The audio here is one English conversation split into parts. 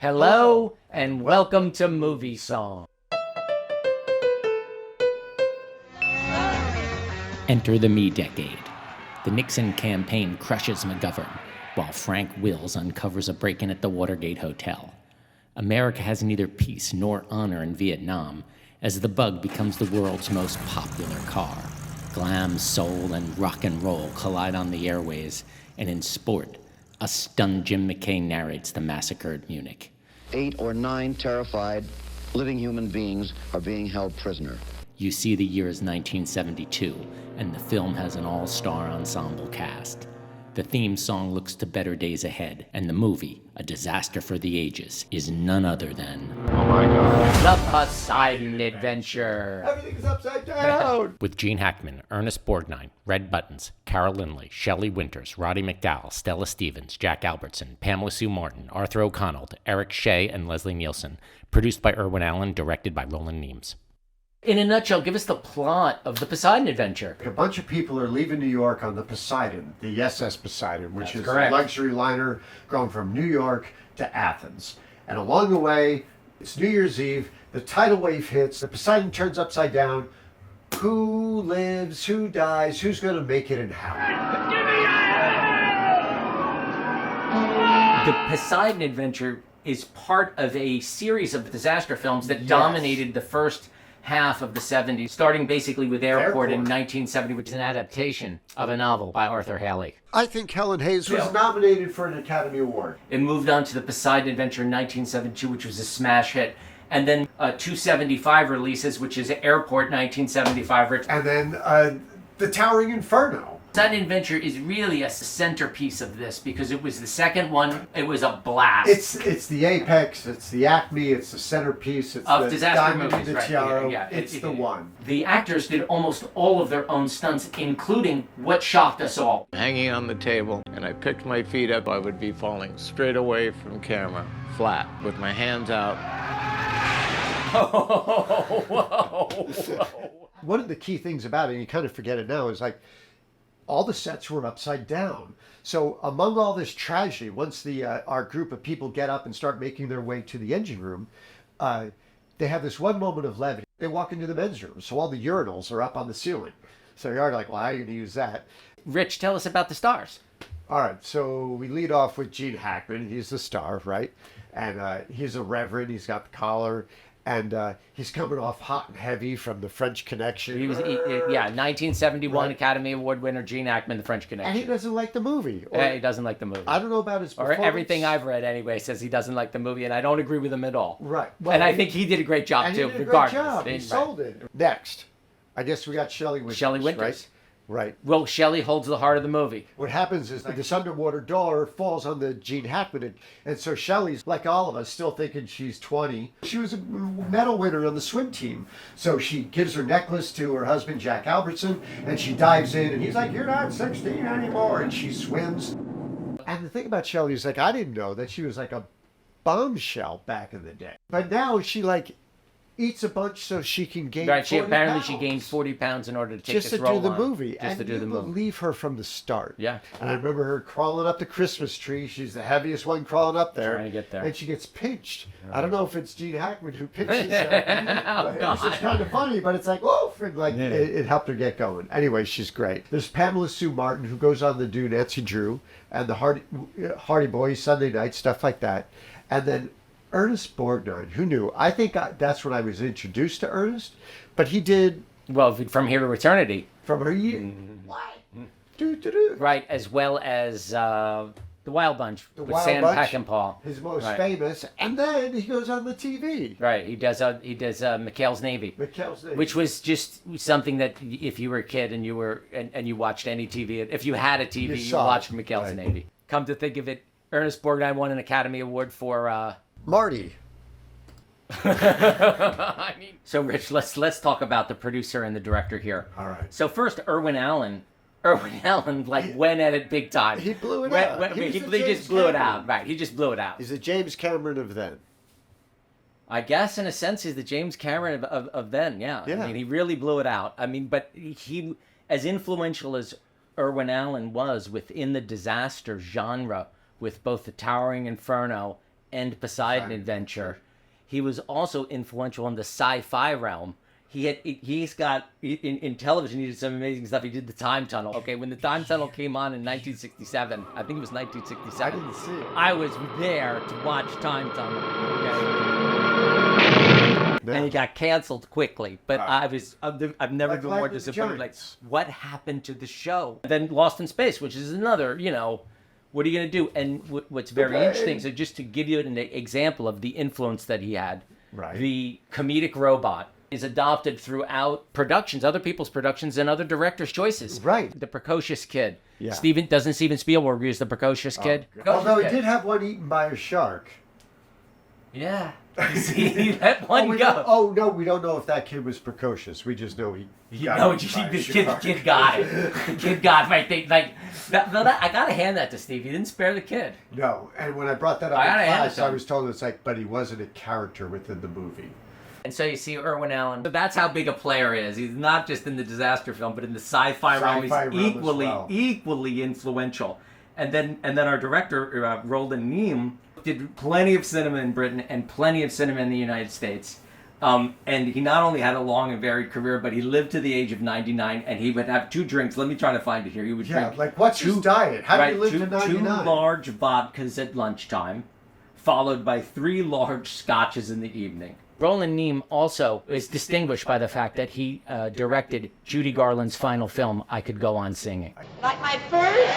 Hello, and welcome to MovieSong. Enter the me decade. The Nixon campaign crushes McGovern, while Frank Wills uncovers a break-in at the Watergate Hotel. America has neither peace nor honor in Vietnam, as the Bug becomes the world's most popular car. Glam, soul, and rock and roll collide on the airways, and in sport, a stunned Jim McKay narrates the massacre at Munich. 8 or 9 terrified living human beings are being held prisoner. You see the year is 1972, and the film has an all-star ensemble cast. The theme song looks to better days ahead, and the movie, a disaster for the ages, is none other than... Oh my God. The Poseidon Adventure! Everything's upside down! With Gene Hackman, Ernest Borgnine, Red Buttons, Carol Lindley, Shelley Winters, Roddy McDowall, Stella Stevens, Jack Albertson, Pamela Sue Martin, Arthur O'Connell, Eric Shea, and Leslie Nielsen. Produced by Irwin Allen, directed by Roland Neames. In a nutshell, give us the plot of the Poseidon Adventure. A bunch of people are leaving New York on the Poseidon, the SS Poseidon, which is correct. a luxury liner going from New York to Athens. And along the way, it's New Year's Eve, the tidal wave hits, the Poseidon turns upside down. Who lives, who dies, who's going to make it, and how? The Poseidon Adventure is part of a series of disaster films that dominated the first half of the 70s, starting basically with Airport in 1970, which is an adaptation of a novel by Arthur Haley. I think Helen Hayes was nominated for an Academy Award. It moved on to the Poseidon Adventure in 1972, which was a smash hit. And then 275 releases, which is Airport 1975. And then The Towering Inferno. Poseidon Adventure is really a centerpiece of this because it was the second one. It was a blast. It's the apex, it's the acme, it's the centerpiece, it's of the disaster diamond movies, in the right? tiara. Yeah. It's the one. The actors did almost all of their own stunts, including what shocked us all. Hanging on the table, and I picked my feet up, I would be falling straight away from camera, flat, with my hands out. Whoa. One of the key things about it, and you kind of forget it now, is like all the sets were upside down. So among all this tragedy, once our group of people get up and start making their way to the engine room, they have this one moment of levity. They walk into the men's room, so all the urinals are up on the ceiling. So you're like, well, how are you going to use that? Rich, tell us about the stars. All right, so we lead off with Gene Hackman. He's the star, right? And he's a reverend. He's got the collar. And he's coming off hot and heavy from The French Connection. 1971 Academy Award winner Gene Hackman, The French Connection. And he doesn't like the movie. He doesn't like the movie. I don't know about his performance. Or everything I've read anyway says he doesn't like the movie, and I don't agree with him at all. Right. Well, and I think he did a great job, too, he did regardless. A great job. He sold it. Next, I guess we got Shelley Winters. Shelley Winters. Right. Well, Shelley holds the heart of the movie. What happens is this underwater door falls on the Gene Hackman, and so Shelley's, like all of us, still thinking she's 20. She was a medal winner on the swim team. So she gives her necklace to her husband, Jack Albertson, and she dives in, and he's like, you're not 16 anymore, and she swims. And the thing about Shelley is, like, I didn't know that she was like a bombshell back in the day. But now she, like, eats a bunch so she can gain 40 She pounds. gained 40 pounds in order to take just this to role do the on. movie. Just And to do you the movie. believe her from the start. Yeah. And I remember her crawling up the Christmas tree. She's the heaviest one crawling up there. Trying to get there. And she gets pinched. I don't know if it's Gene Hackman who pinches her. It's just kind of funny, but it's like, oof, and like it helped her get going. Anyway, she's great. There's Pamela Sue Martin, who goes on to do Nancy Drew and the Hardy Boys, Sunday Night, stuff like that. And then Ernest Borgnine, who knew? I think that's when I was introduced to Ernest, but he did... Well, From Here to Eternity. From her year... What? Do. Right, as well as The Wild Bunch with Wild Sam Bunch, Peckinpah. his most famous, and then he goes on the TV. Right, he does McHale's Navy. McHale's Navy. Which was just something that if you were a kid and you were and you watched any TV, if you had a TV, you watched McHale's Navy. Come to think of it, Ernest Borgnine won an Academy Award for... Marty. I mean, so Rich, let's talk about the producer and the director here. All right. So first, Irwin Allen went at it big time. He blew it out. He just blew it out. Right, he just blew it out. He's the James Cameron of then. I guess in a sense he's the James Cameron of then. Yeah. I mean, he really blew it out. I mean, but he, as influential as Irwin Allen was within the disaster genre with both The Towering Inferno and Poseidon Adventure. He was also influential in the sci-fi realm. He's got in television. He did some amazing stuff. He did the Time Tunnel. Okay, when the Time Tunnel came on in 1967, I think it was 1967. I didn't see it. I was there to watch Time Tunnel. Okay? And it got canceled quickly. But I've never been more disappointed. Like, what happened to the show? Then Lost in Space, which is another, what are you going to do? And what's very interesting, so just to give you an example of the influence that he had, the comedic robot is adopted throughout productions, other people's productions, and other directors' choices. Right. The precocious kid. Yeah. Doesn't Steven Spielberg use the precocious kid? Although he did have one eaten by a shark. Yeah. He let one go. No, we don't know if that kid was precocious. We just know he got the kid got it. The kid got it. Right. I gotta hand that to Steve. He didn't spare the kid. No, and when I brought that up in class, I was told but he wasn't a character within the movie. And so you see Irwin Allen. So that's how big a player he is. He's not just in the disaster film, but in the sci-fi realm. He's equally influential. And then our director, Roland Neame, did plenty of cinema in Britain and plenty of cinema in the United States. And he not only had a long and varied career, but he lived to the age of 99, and he would have 2 drinks. Let me try to find it here. He would drink. Like, what's his diet? How do you live to 99? 2 large vodkas at lunchtime, followed by 3 large scotches in the evening. Roland Neame also is distinguished by the fact that he directed Judy Garland's final film, I Could Go On Singing. Like my first?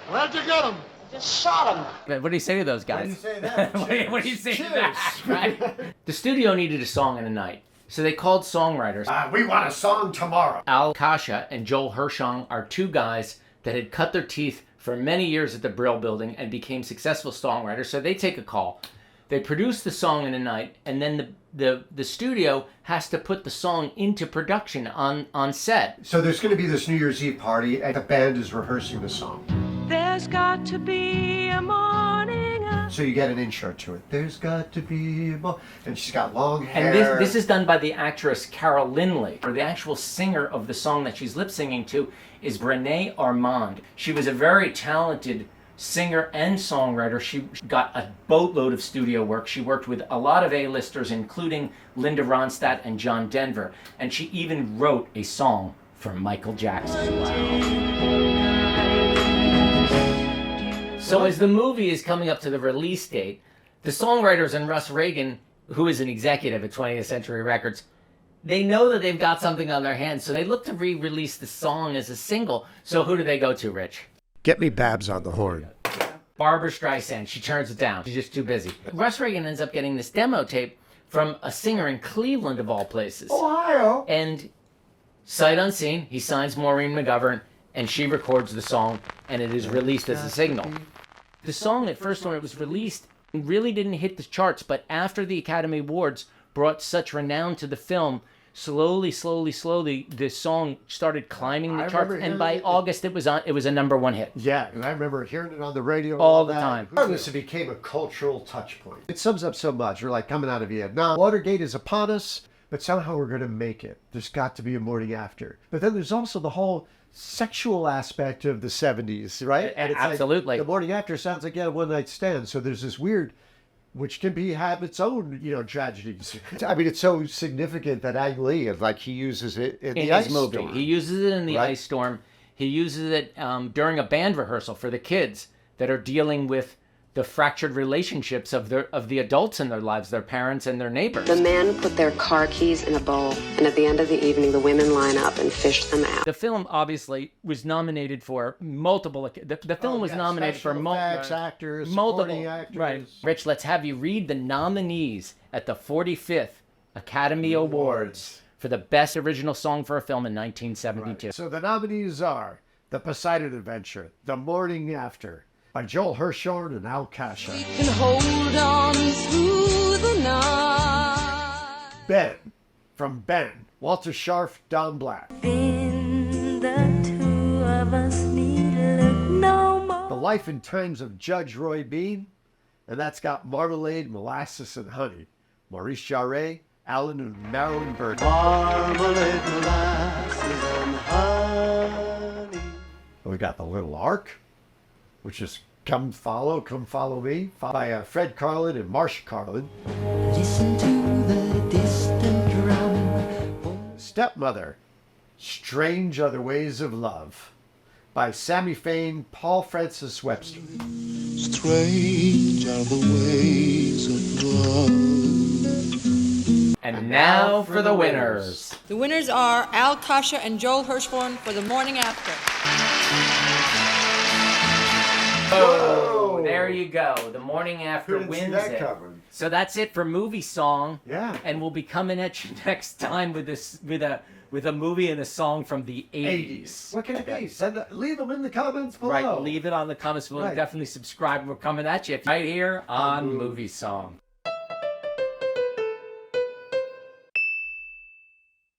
Where'd you get him? Just shot him. What do you say to those guys? What do you say to that? What do you say to that? Right? The studio needed a song in a night, so they called songwriters. We want a song tomorrow. Kasha and Joel Hirschhorn are 2 guys that had cut their teeth for many years at the Brill Building and became successful songwriters, so they take a call. They produce the song in a night, and then the studio has to put the song into production on set. So there's going to be this New Year's Eve party, and the band is rehearsing the song. There's got to be a morning. So you get an intro to it. There's got to be a morning. And she's got long hair. And this is done by the actress Carol Lindley. Or the actual singer of the song that she's lip singing to is Brené Armand. She was a very talented singer and songwriter. She got a boatload of studio work. She worked with a lot of A-listers, including Linda Ronstadt and John Denver. And she even wrote a song for Michael Jackson. So as the movie is coming up to the release date, the songwriters and Russ Reagan, who is an executive at 20th Century Records, they know that they've got something on their hands, so they look to re-release the song as a single. So who do they go to, Rich? Get me Babs on the horn. Barbra Streisand. She turns it down. She's just too busy. Russ Reagan ends up getting this demo tape from a singer in Cleveland, of all places. Ohio. And sight unseen, he signs Maureen McGovern, and she records the song, and it is released as a single. The song, at first when it was released, really didn't hit the charts, but after the Academy Awards brought such renown to the film, slowly, the song started climbing the charts, and by August it was a #1 hit. Yeah, and I remember hearing it on the radio all the time. It became a cultural touch point. It sums up so much. We're like coming out of Vietnam. Watergate is upon us, but somehow we're going to make it. There's got to be a morning after. But then there's also the whole sexual aspect of the 70s, right? And it's absolutely. Like, the morning after sounds like a one-night stand. So there's this weird, which can have its own, tragedies. I mean, it's so significant that Ang Lee, he uses it in the Ice movie. Storm. He uses it in the Ice Storm. He uses it during a band rehearsal for the kids that are dealing with the fractured relationships of the adults in their lives, their parents and their neighbors. The men put their car keys in a bowl, and at the end of the evening, the women line up and fish them out. The film obviously was nominated for multiple. The film was nominated for actors, multiple actors. Right, Rich. Let's have you read the nominees at the 45th Academy Awards for the Best Original Song for a Film in 1972. Right. So the nominees are The Poseidon Adventure, The Morning After, by Joel Hirschhorn and Al Kasha. We can hold on through the night. Ben, from Ben, Walter Scharf, Don Black. In the two of us need look no more. The Life and Times of Judge Roy Bean, and that's got Marmalade, Molasses, and Honey. Maurice Jarre, Alan and Marilyn Burton. Marmalade, Molasses, and Honey. And we got The Little Ark, which is Come Follow Me by Fred Karlin and Marcia Karlin. Listen to the distant drum. Stepmother, Strange Are the Ways of Love by Sammy Fain, Paul Francis Webster. Strange are the ways of love. And now for the winners. The winners are Al, Kasha, and Joel Hirschhorn for The Morning After. Oh, there you go. The Morning After Couldn't see wins that it. coming. So that's it for Movie Song. Yeah. And we'll be coming at you next time with a movie and a song from the 80s. What can it be? Leave them in the comments below. Right, leave it on the comments below. Right. Definitely subscribe. We're coming at you right here on Movie Song.